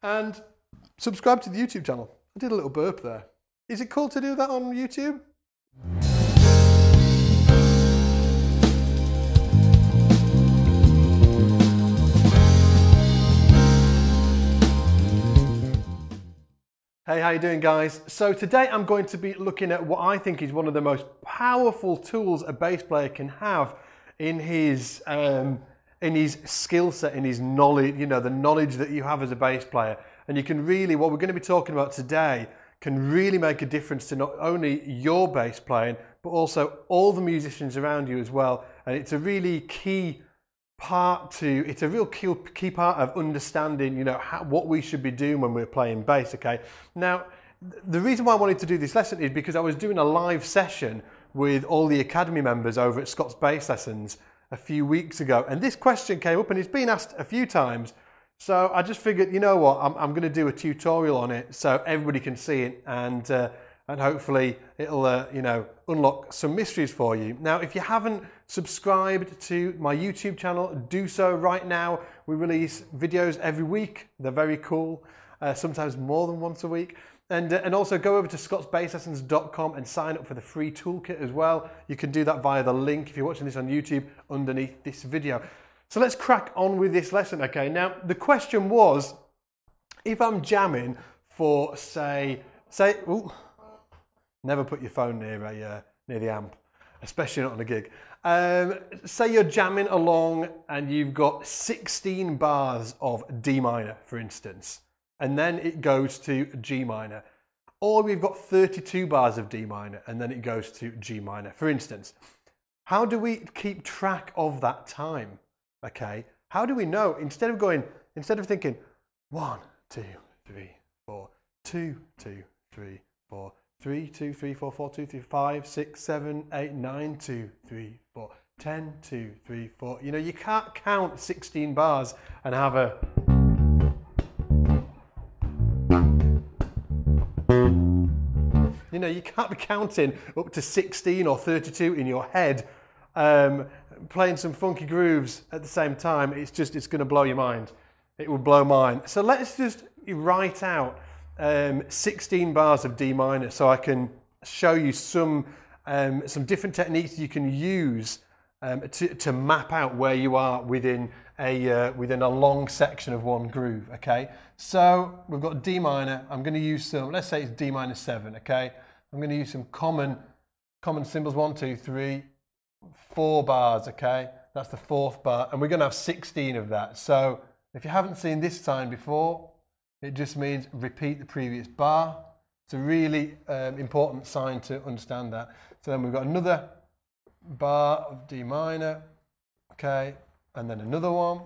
and subscribe to the YouTube channel. I did a little burp there. Is it cool to do that on YouTube? Hey, how you doing, guys? So today I'm going to be looking at what I think is one of the most powerful tools a bass player can have in his skill set, in his knowledge, you know, the knowledge that you have as a bass player. And you can really, what we're going to be talking about today can really make a difference to not only your bass playing, but also all the musicians around you as well. And it's a really key part it's a real key part of understanding, you know, what we should be doing when we're playing bass, okay? Now, the reason why I wanted to do this lesson is because I was doing a live session with all the Academy members over at Scott's Bass Lessons a few weeks ago, and this question came up and it's been asked a few times. So I just figured, you know what, I'm going to do a tutorial on it so everybody can see it, and hopefully it'll you know, unlock some mysteries for you. Now, if you haven't subscribed to my YouTube channel, do so right now. We release videos every week. They're very cool, sometimes more than once a week. And also go over to scottsbasslessons.com and sign up for the free toolkit as well. You can do that via the link if you're watching this on YouTube underneath this video. So let's crack on with this lesson, okay? Now, the question was, if I'm jamming for, ooh, never put your phone near the amp, especially not on a gig. Say you're jamming along and you've got 16 bars of D minor, for instance, and then it goes to G minor. Or we've got 32 bars of D minor and then it goes to G minor, for instance. How do we keep track of that time? Okay, how do we know, instead of thinking 1, 2, 3, 4, 2, 2, 3, 4, 3, 2, 3, 4, 4, 2, 3, 5, 6, 7, 8, 9, 2, 3, 4, 10, 2, 3, 4. You know, you can't count 16 bars and have a... You know, you can't be counting up to 16 or 32 in your head, playing some funky grooves at the same time. It's going to blow your mind. It will blow mine. So let's just write out 16 bars of D minor so I can show you some different techniques you can use to map out where you are within a long section of one groove, okay? So we've got D minor. I'm going to use some, let's say it's D minor 7, okay? I'm going to use some common cymbals, 1, 2, 3, 4 bars, okay? That's the 4th bar, and we're going to have 16 of that. So if you haven't seen this sign before, it just means repeat the previous bar. It's a really important sign to understand that. So then we've got another bar of D minor, okay, and then another one.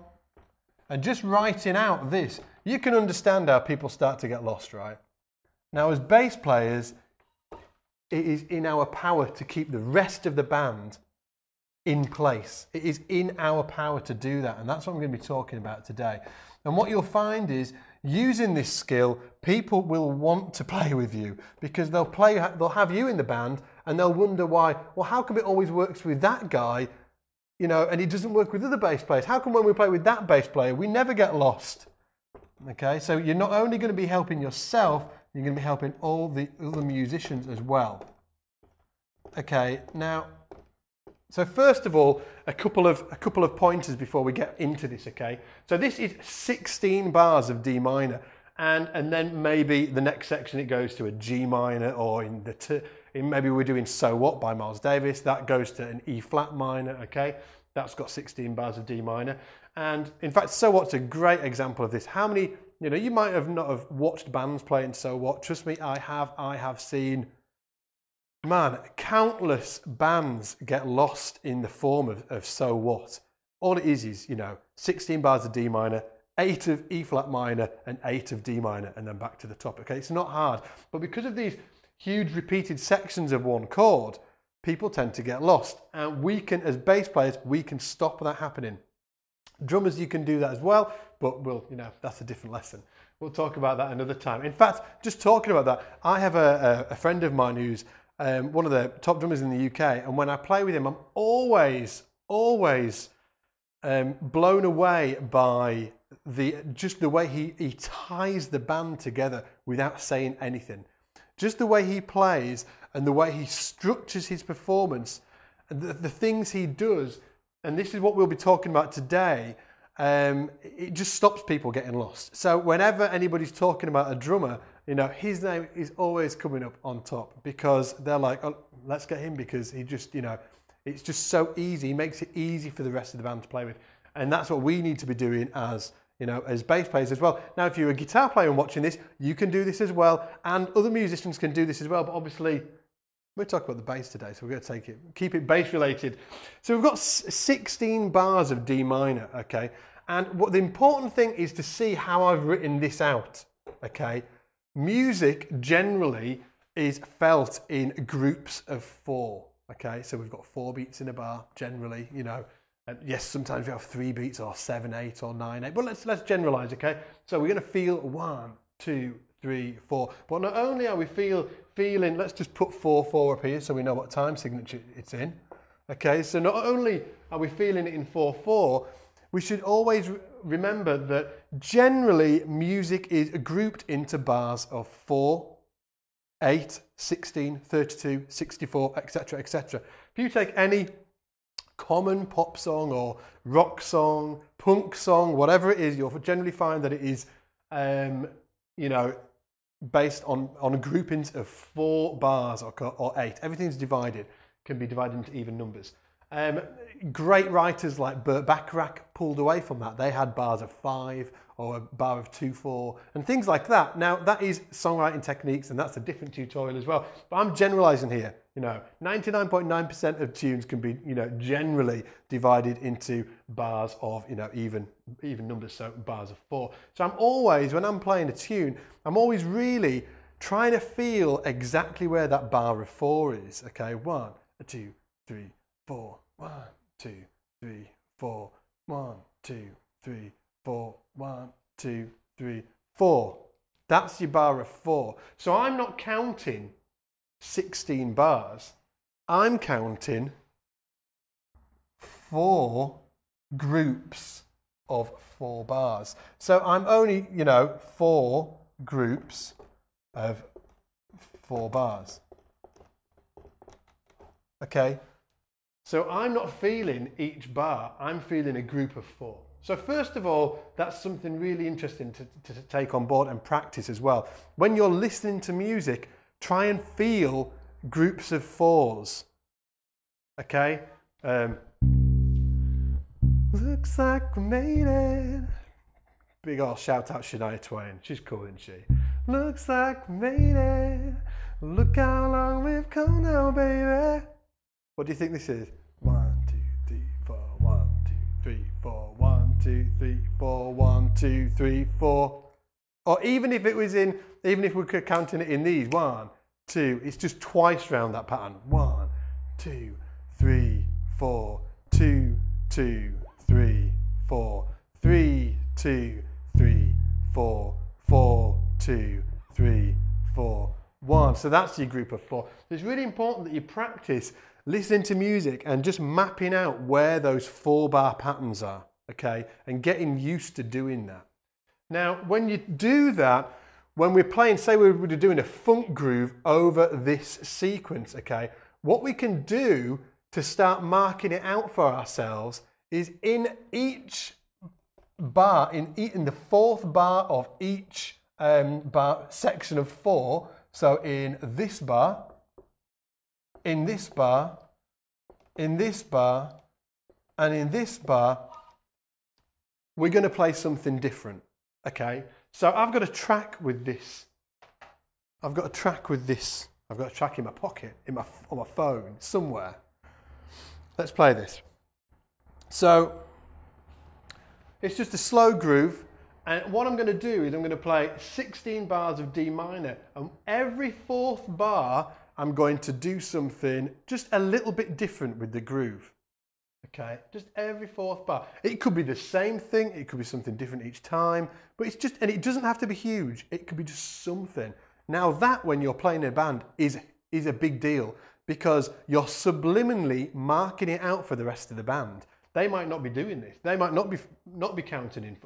And just writing out this, you can understand how people start to get lost, right? Now, as bass players, it is in our power to keep the rest of the band in place. It is in our power to do that, and that's what I'm going to be talking about today. And what you'll find is, using this skill, people will want to play with you because they'll have you in the band and they'll wonder why, well, how come it always works with that guy, you know, and it doesn't work with other bass players? How come when we play with that bass player, we never get lost? Okay, so you're not only going to be helping yourself, you're going to be helping all the other musicians as well. Okay, now, so first of all, a couple of pointers before we get into this, okay? So this is 16 bars of D minor, and then maybe the next section it goes to a G minor, or maybe we're doing So What by Miles Davis, that goes to an E flat minor, okay? That's got 16 bars of D minor. And in fact, So What's a great example of this. How many, you know, you might have not have watched bands playing So What. Trust me, I have seen, man, countless bands get lost in the form of So What. All it is, you know, 16 bars of D minor, 8 of E flat minor, and 8 of D minor, and then back to the top, okay? It's not hard. But because of these huge repeated sections of one chord, people tend to get lost. And we can, as bass players, we can stop that happening. Drummers, you can do that as well, but you know, that's a different lesson. We'll talk about that another time. In fact, just talking about that, I have a friend of mine who's one of the top drummers in the UK, and when I play with him, I'm always blown away by just the way he ties the band together without saying anything. Just the way he plays and the way he structures his performance, and the things he does, and this is what we'll be talking about today, it just stops people getting lost. So whenever anybody's talking about a drummer, you know, his name is always coming up on top because they're like, oh, let's get him because he just, you know, it's just so easy. He makes it easy for the rest of the band to play with. And that's what we need to be doing as, you know, as bass players as well. Now, if you're a guitar player and watching this, you can do this as well. And other musicians can do this as well. But obviously, we're talking about the bass today, so we're going to keep it bass related. So we've got 16 bars of D minor, okay? And what the important thing is to see how I've written this out, okay? Music generally is felt in groups of 4, okay? So we've got 4 beats in a bar generally, you know. Yes, sometimes we have 3 beats or 7, 8 or 9, 8. But let's generalize, okay? So we're going to feel 1, 2, 3, 4. But not only are we feeling, let's just put 4/4 up here so we know what time signature it's in. Okay, so not only are we feeling it in 4/4, we should always remember that generally music is grouped into bars of 4, 8, 16, 32, 64, etc., etc. If you take any common pop song or rock song, punk song, whatever it is, you'll generally find that it is, you know, based on groupings of 4 bars or 8. Everything's divided, can be divided into even numbers. Great writers like Burt Bacharach pulled away from that. They had bars of 5 or a bar of 2/4 and things like that. Now that is songwriting techniques and that's a different tutorial as well. But I'm generalizing here. You know, 99.9% of tunes can be, you know, generally divided into bars of, you know, even numbers, so bars of 4. So I'm always, when I'm playing a tune, I'm always really trying to feel exactly where that bar of 4 is. Okay, 1, 2, 3, 4, 1, 2, 3, 4, 1, 2, 3, 4, 1, 2, 3, 4. That's your bar of 4. So I'm not counting 16 bars. I'm counting 4 groups of 4 bars. So I'm only, you know, 4 groups of 4 bars. Okay? So I'm not feeling each bar, I'm feeling a group of 4. So first of all, that's something really interesting to take on board and practice as well. When you're listening to music, try and feel groups of 4s. Okay? Looks like we made it. Big ol' shout out Shania Twain. She's cool, isn't she? Looks like we made it. Look how long we've come now, baby. What do you think this is? 1, 2, 3, 4, 1, 2, 3, 4, 1, 2, 3, 4, 1, 2, 3, 4. Or even if we could counting it in these, 1, 2, it's just twice round that pattern. 1, 2, 3, 4, 2, 2, 3, 4, 3, 2, 3, 4, 4, 2, 3, 4, 1. So that's your group of 4. So it's really important that you practice listening to music and just mapping out where those 4-bar patterns are, okay? And getting used to doing that. Now, when you do that, when we're playing, say we're doing a funk groove over this sequence, okay? What we can do to start marking it out for ourselves is in each bar, in the 4th bar of each bar section of 4, so in this bar, in this bar, in this bar, and in this bar, we're going to play something different, okay? So I've got a track with this. I've got a track with this. I've got a track in my pocket, on my phone, somewhere. Let's play this. So it's just a slow groove. And what I'm going to do is I'm going to play 16 bars of D minor. And every 4th bar, I'm going to do something just a little bit different with the groove. Okay, just every 4th bar. It could be the same thing, it could be something different each time, but it's just, and it doesn't have to be huge, it could be just something. Now that, when you're playing in a band, is a big deal because you're subliminally marking it out for the rest of the band. they might not be doing this. They might not be counting in.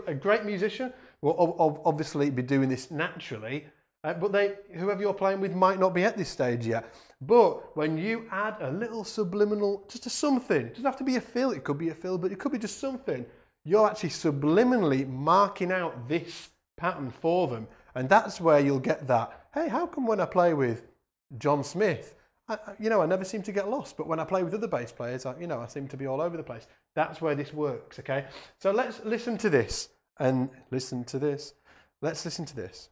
A great musician will obviously be doing this naturally, but whoever you're playing with might not be at this stage yet. But when you add a little subliminal, just a something, it doesn't have to be a fill, it could be a fill, but it could be just something. You're actually subliminally marking out this pattern for them. And that's where you'll get that, hey, how come when I play with John Smith, I never seem to get lost, but when I play with other bass players, I seem to be all over the place. That's where this works, okay? So let's listen to this and listen to this. Let's listen to this.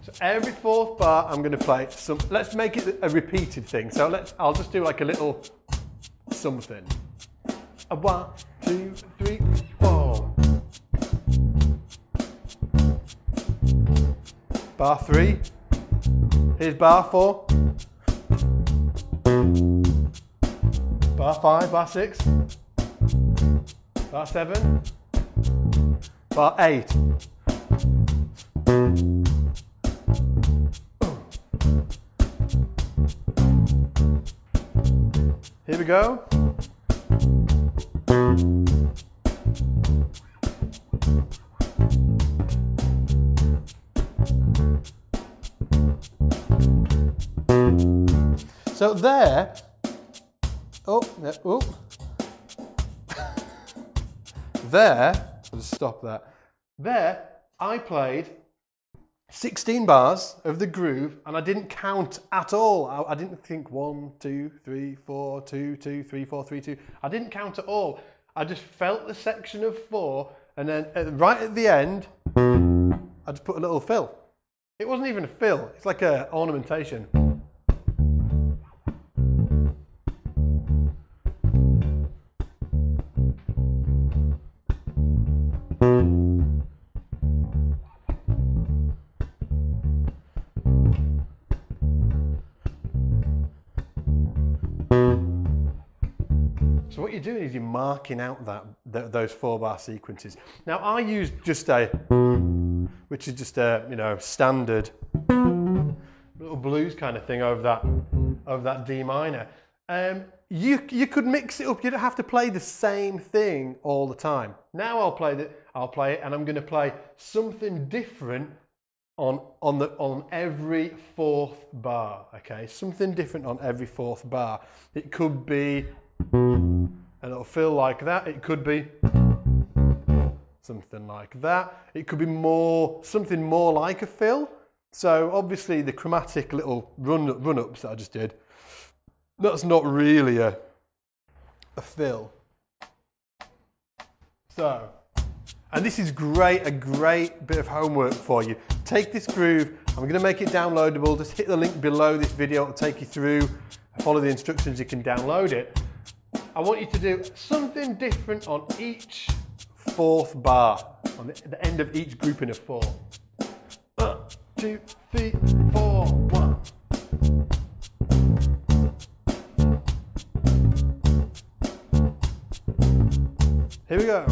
So every fourth bar, I'm going to play some. Let's make it a repeated thing. So I'll just do like a little something. A 1, 2, 3, 4. Bar 3. Here's bar 4. Bar 5, bar 6. Bar 7. Bar 8. Here we go. So there, there, I'll just stop that. There, I played 16 bars of the groove and I didn't count at all. I didn't think 1, 2, 3, 4, 2, 2, 3, 4, 3, 2. I didn't count at all. I just felt the section of 4 and then right at the end, I just put a little fill. It wasn't even a fill, it's like an ornamentation. So what you're doing is you're marking out those 4-bar sequences. Now I use just which is just a standard little blues kind of thing over that D minor. You could mix it up. You don't have to play the same thing all the time. Now I'll play it, and I'm going to play something different on every 4th bar. Okay, something different on every 4th bar. It could be a little fill like that. It could be something like that. It could be something more like a fill. So obviously the chromatic little run-ups that I just did, that's not really a fill. So, and this is a great bit of homework for you. Take this groove, I'm going to make it downloadable. Just hit the link below this video, it'll take you through. Follow the instructions, you can download it. I want you to do something different on each 4th bar, on the end of each grouping of 4. 1, 2, 3, 4, 1. Here we go.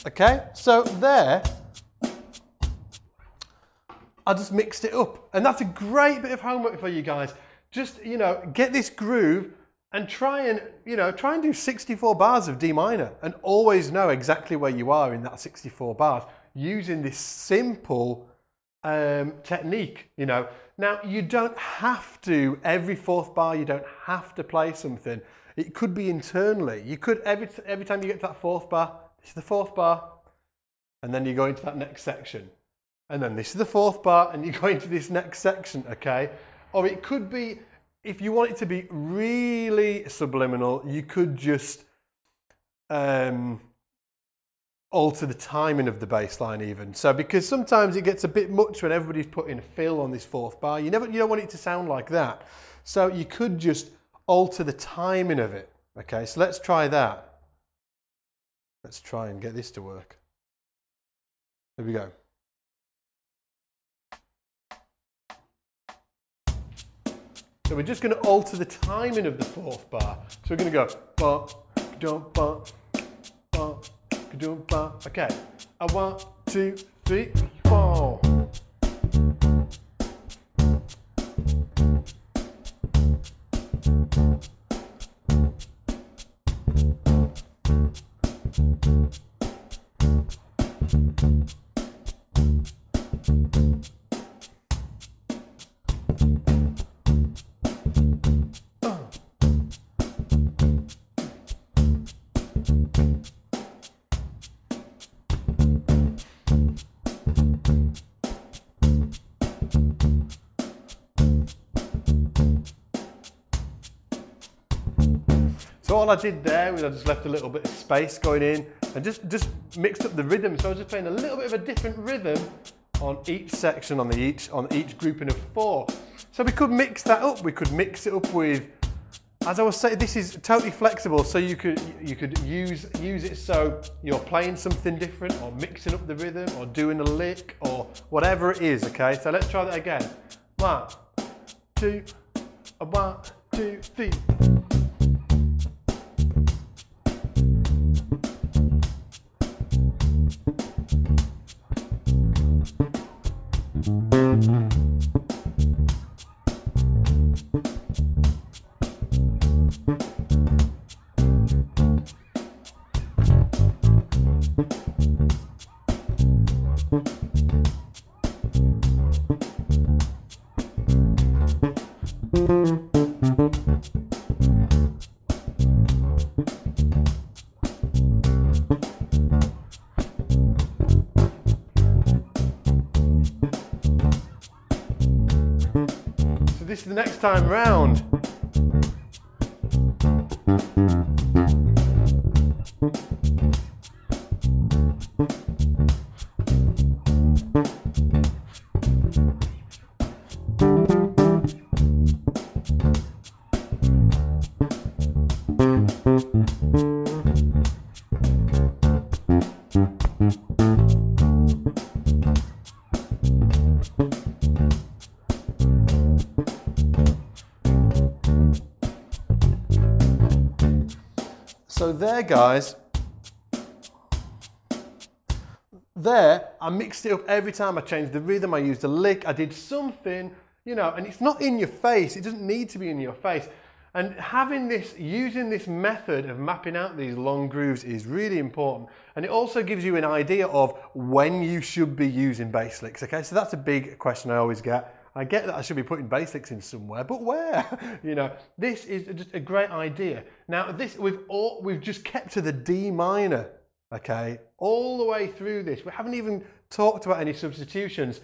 Okay, so there, I just mixed it up. And that's a great bit of homework for you guys. Just, get this groove and try and do 64 bars of D minor and always know exactly where you are in that 64 bars using this simple technique, Now, you don't have to, every 4th bar, you don't have to play something. It could be internally. You could, every time you get to that 4th bar, this is the 4th bar, and then you go into that next section. And then this is the 4th bar, and you go into this next section, okay? Or it could be, if you want it to be really subliminal, you could just alter the timing of the bass line even. So because sometimes it gets a bit much when everybody's putting a fill on this fourth bar. You don't want it to sound like that. So you could just alter the timing of it. Okay, so let's try that. Let's try and get this to work. Here we go. So we're just going to alter the timing of the fourth bar. So we're going to go ba, dum, ba, ba, dum, ba. Okay. 1, 2, 3, 4. So all I did there was I just left a little bit of space going in and just mixed up the rhythm. So I was just playing a little bit of a different rhythm on each section, on each grouping of 4. So we could mix that up. We could mix it up with, as I was saying, this is totally flexible. So you could use it so you're playing something different, or mixing up the rhythm, or doing a lick, or whatever it is. Okay, so let's try that again. 1, 2, 1, 2, 3. So this is the next time round. So there, guys, there, I mixed it up every time. I changed the rhythm, I used a lick, I did something, you know, and it's not in your face. It doesn't need to be in your face. And having this, using this method of mapping out these long grooves is really important. And it also gives you an idea of when you should be using bass licks, okay? So that's a big question I always get. I get that I should be putting bass licks in somewhere, but where? You know, this is just a great idea. Now, this we've just kept to the D minor, okay, all the way through this. We haven't even talked about any substitutions,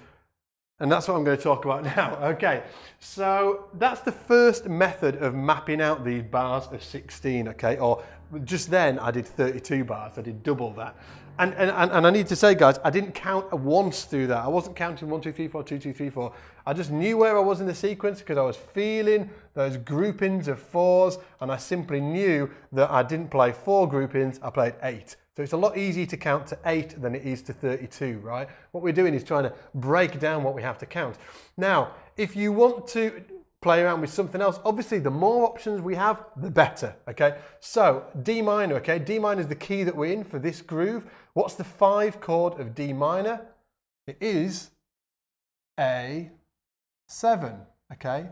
and that's what I'm going to talk about now. Okay, so that's the first method of mapping out these bars of 16, okay, or just then I did 32 bars, I did double that. And I need to say, guys, I didn't count once through that. I wasn't counting 1, 2, 3, 4, 2, 2, 3, 4. I just knew where I was in the sequence because I was feeling those groupings of 4s, and I simply knew that I didn't play 4 groupings, I played 8. So it's a lot easier to count to 8 than it is to 32, right? What we're doing is trying to break down what we have to count. Now, if you want to play around with something else, obviously the more options we have, the better, okay? So D minor, okay? D minor is the key that we're in for this groove. What's the 5 chord of D minor? It is A7, okay?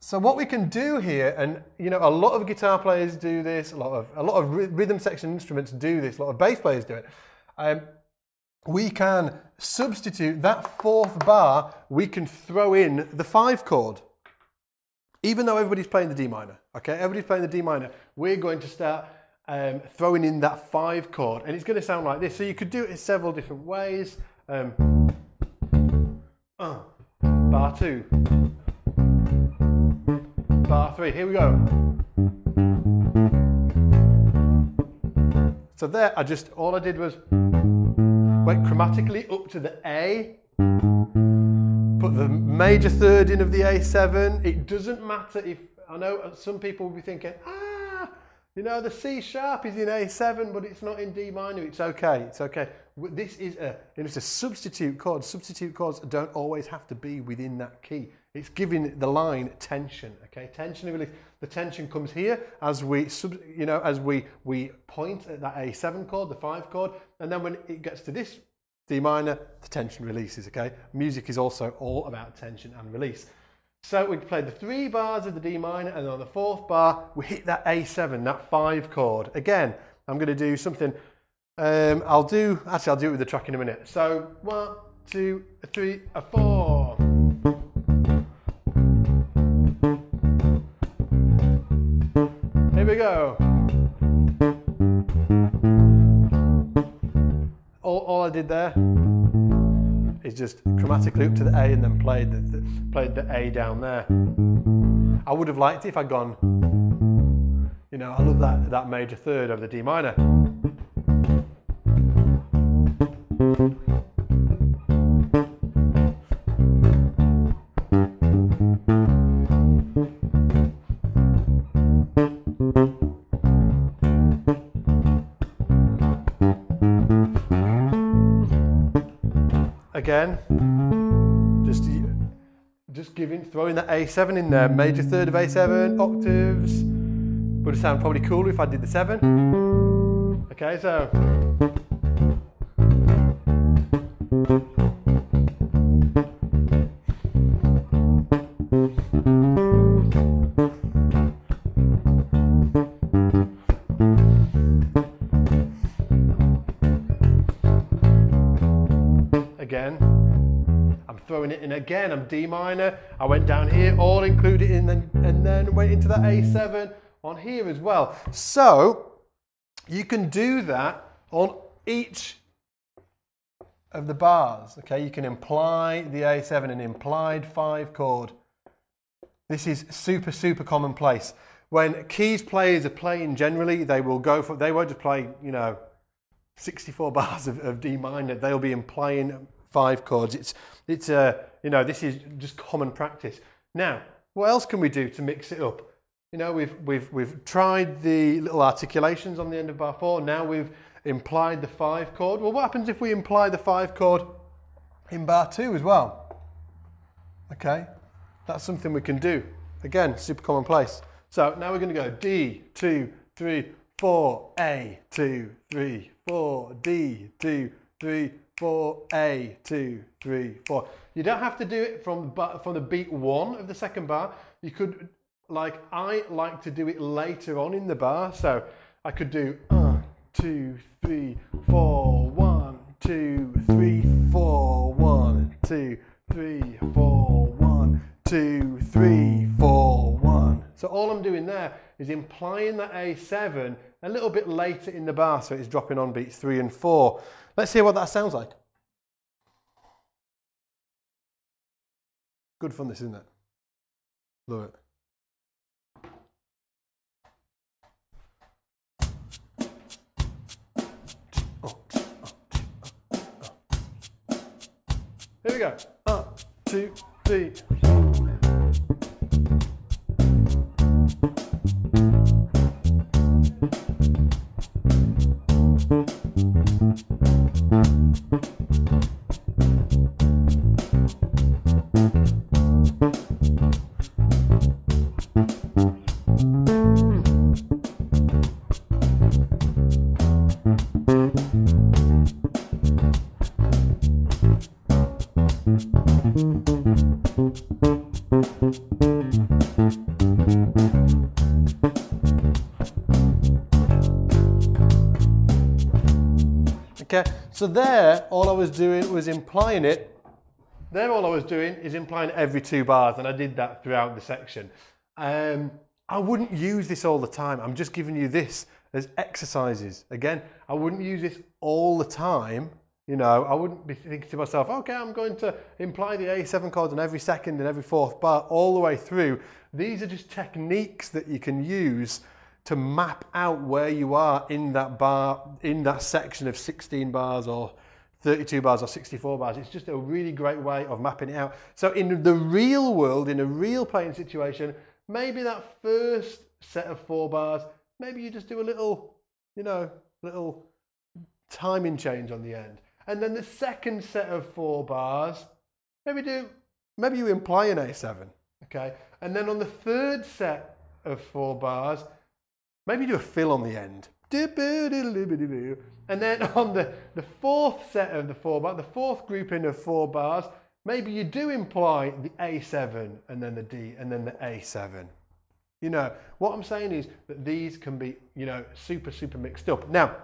So what we can do here, and you know, a lot of guitar players do this, a lot of rhythm section instruments do this, a lot of bass players do it. We can substitute that 4th bar, we can throw in the 5 chord. Even though everybody's playing the D minor, okay? Everybody's playing the D minor, we're going to start throwing in that 5 chord, and it's going to sound like this. So you could do it in several different ways. Bar 2, bar 3, here we go. So there, all I did was went chromatically up to the A, put the major third in of the A7. It doesn't matter if, I know some people will be thinking, you know, the C sharp is in A7, but it's not in D minor. It's okay, it's okay. This is it's a substitute chord. Substitute chords don't always have to be within that key. It's giving the line tension, okay? Tension and release. The tension comes here as we, as we point at that A7 chord, the 5 chord, and then when it gets to this D minor, the tension releases, okay? Music is also all about tension and release. So we played the 3 bars of the D minor, and on the 4th bar, we hit that A7, that 5 chord. Again, I'm going to do something, I'll do it with the track in a minute. So 1, 2, 3, 4. Here we go. All I did there is just chromatically up to the A and then played the A down there. I would have liked it if I'd gone, you know, I love that major third of the D minor. Again, just throwing that A7 in there, major third of A7, octaves. Would have sounded probably cooler if I did the 7. Okay, so. Again, I'm throwing it in again, I'm D minor, I went down here, all included in, and then went into that A7 on here as well. So, you can do that on each of the bars, okay? You can imply the A7, an implied 5 chord. This is super, super commonplace. When keys players are playing generally, they won't just play, you know, 64 bars of D minor, they'll be implying 5 chords. It's you know, this is just common practice. Now, what else can we do to mix it up? You know, we've tried the little articulations on the end of bar 4. Now we've implied the 5 chord. Well, what happens if we imply the 5 chord in bar 2 as well? Okay, that's something we can do. Again, super commonplace. So now we're going to go D, 2, 3, 4, A, 2, 3, 4, D, 2, 3, 4, A, 2, 3, 4. You don't have to do it from the beat 1 of the second bar. You could, like I like to do it later on in the bar. So I could do 2, 3, 4, 1, 2, 3, 4, 1, 2, 3, 4, 1, 2, 3, 4, 1. So all I'm doing there is implying that A7 a little bit later in the bar, so it's dropping on beats 3 and 4. Let's hear what that sounds like. Good fun, this, isn't it? Love it. Here we go. 1, 2, 3. Okay, so there, all I was doing was implying it. There, all I was doing is implying every 2 bars, and I did that throughout the section. I wouldn't use this all the time. I'm just giving you this as exercises. Again, I wouldn't use this all the time. You know, I wouldn't be thinking to myself, okay, I'm going to imply the A7 chords on every 2nd and every 4th bar all the way through. These are just techniques that you can use to map out where you are in that bar, in that section of 16 bars or 32 bars or 64 bars. It's just a really great way of mapping it out. So in the real world, in a real playing situation, maybe that first set of 4 bars, maybe you just do a little, you know, little timing change on the end. And then the second set of 4 bars, maybe you imply an A7, okay? And then on the third set of 4 bars, maybe do a fill on the end. And then on the fourth set of the 4 bars, the fourth grouping of 4 bars, maybe you do imply the A7 and then the D and then the A7. You know, what I'm saying is that these can be, you know, super, super mixed up. Now,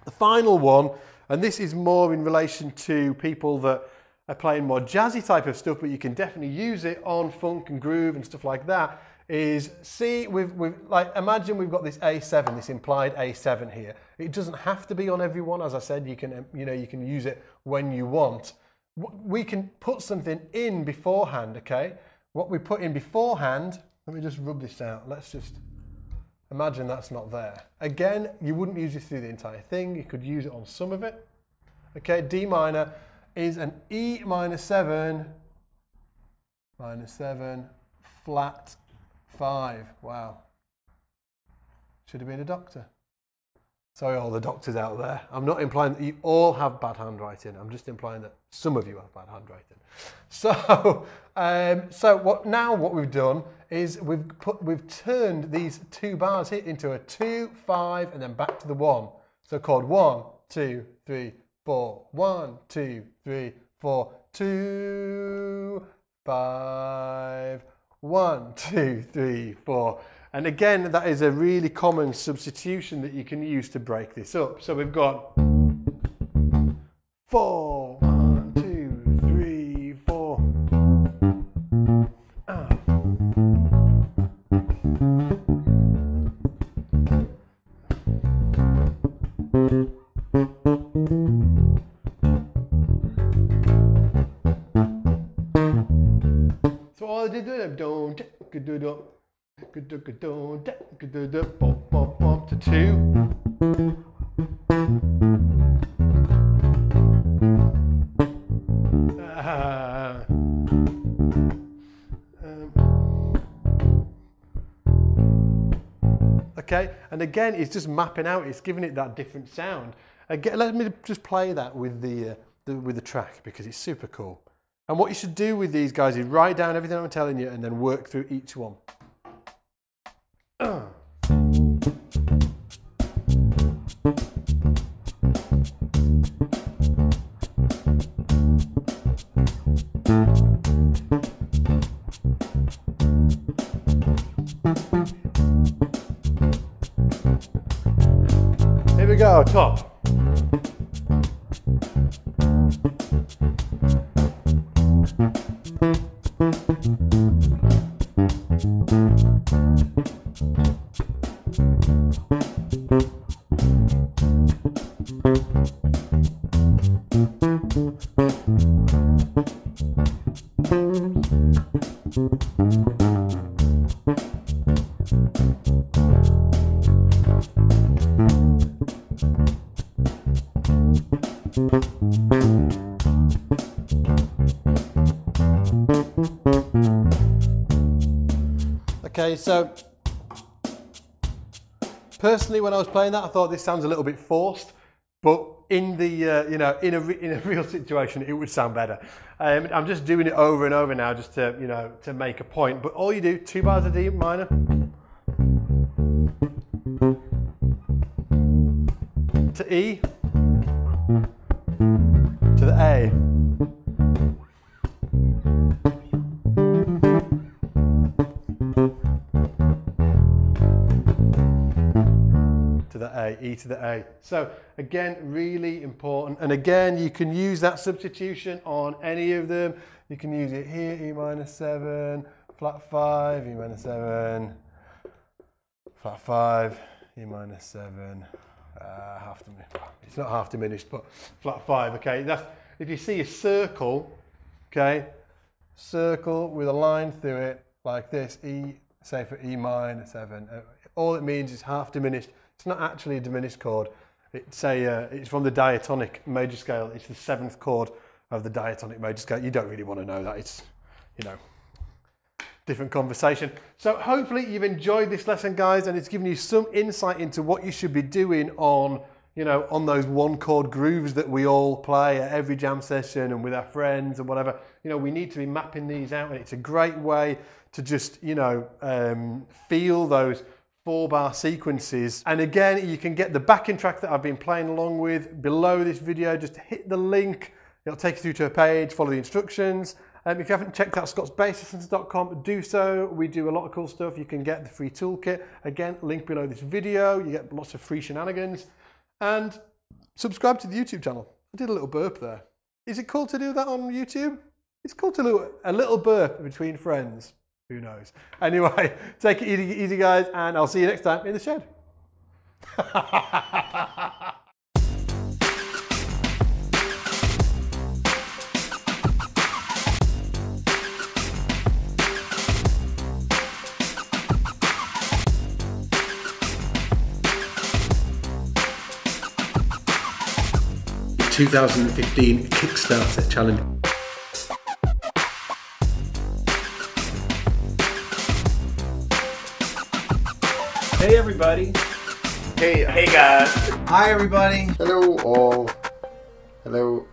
the final one, and this is more in relation to people that are playing more jazzy type of stuff, but you can definitely use it on funk and groove and stuff like that, is see, like, imagine we've got this A7, this implied A7 here. It doesn't have to be on every one, as I said, you can, you know, you can use it when you want. We can put something in beforehand, okay? What we put in beforehand, let me just rub this out. Let's just imagine that's not there. Again, you wouldn't use it through the entire thing. You could use it on some of it. Okay, D minor is an E minor 7, flat 5. Wow. Should have been a doctor. Sorry, all the doctors out there. I'm not implying that you all have bad handwriting. I'm just implying that some of you have bad handwriting. So, what we've done is we've turned these 2 bars here into a 2, 5, and then back to the 1. So chord 1, 2, 3, 4. 1, 2, 3, 4. 2, 5. 1, 2, 3, 4. And again, that is a really common substitution that you can use to break this up. So we've got 4, 1, 2, 3, 4. So all I did there, don't do to 2. Okay, and again, it's just mapping out. It's giving it that different sound. Again, let me just play that with the track because it's super cool. And what you should do with these guys is write down everything I'm telling you and then work through each one. Here we go, top. Okay, so personally, when I was playing that, I thought this sounds a little bit forced, but in the you know, in a real situation, it would sound better. I'm just doing it over and over now, just to, you know, to make a point. But all you do, 2 bars of D minor, to E, to the A. To the A, E to the A. So again, really important. And again, you can use that substitution on any of them. You can use it here, E minor 7, flat 5, E minor 7, flat 5, E minor 7, half diminished. It's not half diminished, but flat 5. Okay, that's if you see a circle. Okay, circle with a line through it like this. E, say for E minor 7. All it means is half diminished. It's not actually a diminished chord. It's from the diatonic major scale. It's the 7th chord of the diatonic major scale. You don't really want to know that. It's, you know, different conversation. So hopefully you've enjoyed this lesson, guys, and it's given you some insight into what you should be doing on, you know, on those 1 chord grooves that we all play at every jam session and with our friends and whatever. You know, we need to be mapping these out, and it's a great way to just, you know, feel those 4-bar sequences. And again, you can get the backing track that I've been playing along with below this video. Just hit the link, it'll take you through to a page, follow the instructions. If you haven't checked out scottsbasslessons.com, do so. We do a lot of cool stuff. You can get the free toolkit. Again, link below this video. You get lots of free shenanigans. And subscribe to the YouTube channel. I did a little burp there. Is it cool to do that on YouTube? It's cool to do a little burp between friends. Who knows? Anyway, take it easy, guys, and I'll see you next time in the shed. The 2015 Kickstarter challenge. Hey everybody. Hey guys. Hi everybody. Hello all. Hello.